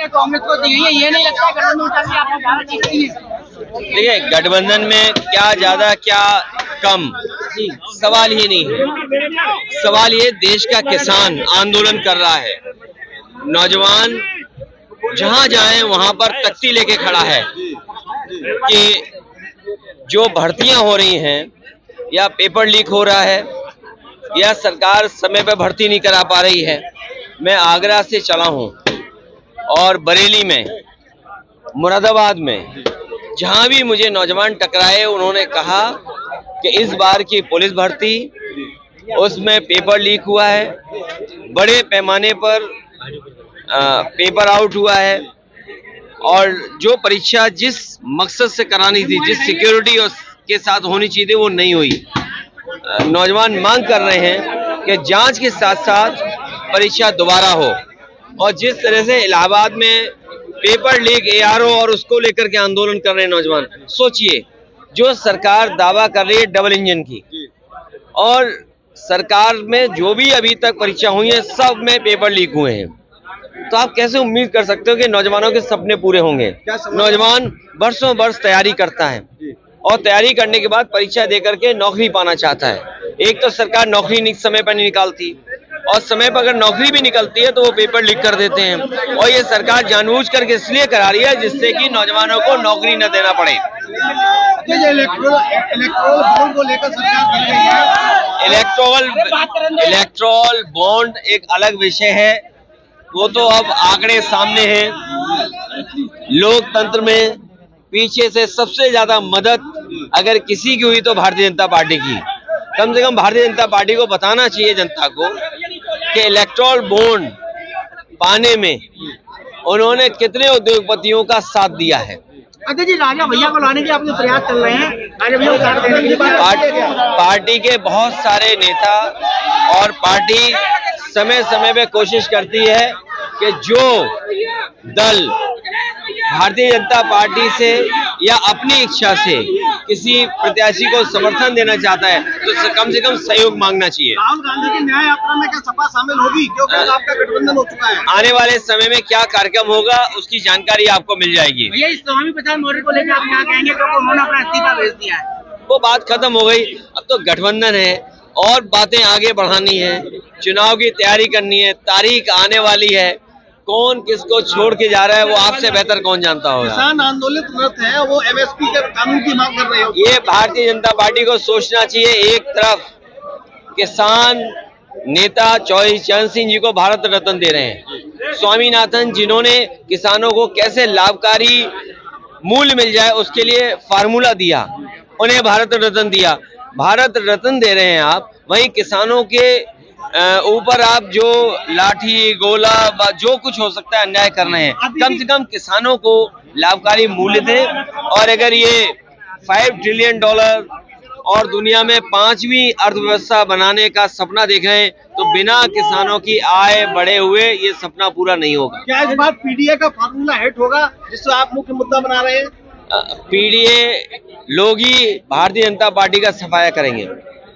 कांग्रेस को दी है, ये नहीं लगता गठबंधन उठाने आपको ज्यादा चीज नहीं है। देखिए, गठबंधन में क्या ज्यादा क्या कम सवाल ही नहीं है। सवाल ये देश का किसान आंदोलन कर रहा है, नौजवान जहां जाए वहां पर तख्ती लेके खड़ा है कि जो भर्तियां हो रही हैं या पेपर लीक हो रहा है या सरकार समय पर भर्ती नहीं करा पा रही है। मैं आगरा से चला हूं और बरेली में, मुरादाबाद में, जहां भी मुझे नौजवान टकराए उन्होंने कहा कि इस बार की पुलिस भर्ती उसमें पेपर लीक हुआ है, बड़े पैमाने पर पेपर आउट हुआ है और जो परीक्षा जिस मकसद से करानी थी, जिस सिक्योरिटी के साथ होनी चाहिए थी, वो नहीं हुई। नौजवान मांग कर रहे हैं कि जांच के साथ साथ परीक्षा दोबारा हो। और जिस तरह से इलाहाबाद में पेपर लीक ARO और उसको लेकर के आंदोलन कर रहे हैं नौजवान, सोचिए जो सरकार दावा कर रही है डबल इंजन की, और सरकार में जो भी अभी तक परीक्षा हुई है सब में पेपर लीक हुए हैं, तो आप कैसे उम्मीद कर सकते हो कि नौजवानों के सपने पूरे होंगे। नौजवान बरसों बरस तैयारी करता है और तैयारी करने के बाद परीक्षा देकर के नौकरी पाना चाहता है। एक तो सरकार नौकरी समय पर नहीं निकालती, और समय पर अगर नौकरी भी निकलती है तो वो पेपर लीक कर देते हैं, और ये सरकार जानबूझ करके इसलिए करा रही है जिससे कि नौजवानों को नौकरी न देना पड़े। इलेक्ट्रोल को लेकर सरकार कर रही है। इलेक्ट्रोल बॉन्ड एक अलग विषय है, वो तो अब आंकड़े सामने हैं। लोकतंत्र में पीछे से सबसे ज्यादा मदद अगर किसी की हुई तो भारतीय जनता पार्टी की। कम से कम भारतीय जनता पार्टी को बताना चाहिए जनता को कि इलेक्ट्रोल बॉन्ड पाने में उन्होंने कितने उद्योगपतियों का साथ दिया है। अजय जी, राजा भैया को लाने के आप जो प्रयास चल रहे हैं, राजा भैया को साथ देने की बात पार्टी के बहुत सारे नेता और पार्टी समय समय पे कोशिश करती है कि जो दल भारतीय जनता पार्टी से या अपनी इच्छा से किसी प्रत्याशी को समर्थन देना चाहता है तो कम से कम सहयोग मांगना चाहिए। राहुल गांधी की न्याय यात्रा में क्या सपा शामिल होगी, क्योंकि आपका गठबंधन हो चुका है? आने वाले समय में क्या कार्यक्रम होगा उसकी जानकारी आपको मिल जाएगी। भैया, इस स्वामी प्रसाद मौर्य को लेकर आप क्या कहेंगे, क्योंकि उन्होंने अपना इस्तीफा भेज दिया है? वो बात खत्म हो गई, अब तो गठबंधन है और बातें आगे बढ़ानी है, चुनाव की तैयारी करनी है, तारीख आने वाली है, कौन किसको छोड़ के जा रहा है वो आपसे बेहतर कौन जानता होगा। किसान आंदोलित है, वो MSP के कानून की मांग कर रहे हो। ये भारतीय जनता पार्टी को सोचना चाहिए। एक तरफ किसान नेता चौधरी चरण सिंह जी को भारत रत्न दे रहे हैं, स्वामीनाथन जिन्होंने किसानों को कैसे लाभकारी मूल्य मिल जाए उसके लिए फार्मूला दिया, उन्हें भारत रत्न दिया, भारत रत्न दे रहे हैं आप, वहीं किसानों के ऊपर आप जो लाठी गोला जो कुछ हो सकता है अन्याय कर रहे हैं। कम से कम किसानों को लाभकारी मूल्य दें, और अगर ये $5 ट्रिलियन और दुनिया में 5वीं अर्थव्यवस्था बनाने का सपना देख रहे हैं तो बिना किसानों की आय बढ़े हुए ये सपना पूरा नहीं होगा। क्या इस बार PDA का फार्मूला हिट होगा जिसको आप मुख्य मुद्दा बना रहे हैं? PDA लोग ही भारतीय जनता पार्टी का सफाया करेंगे।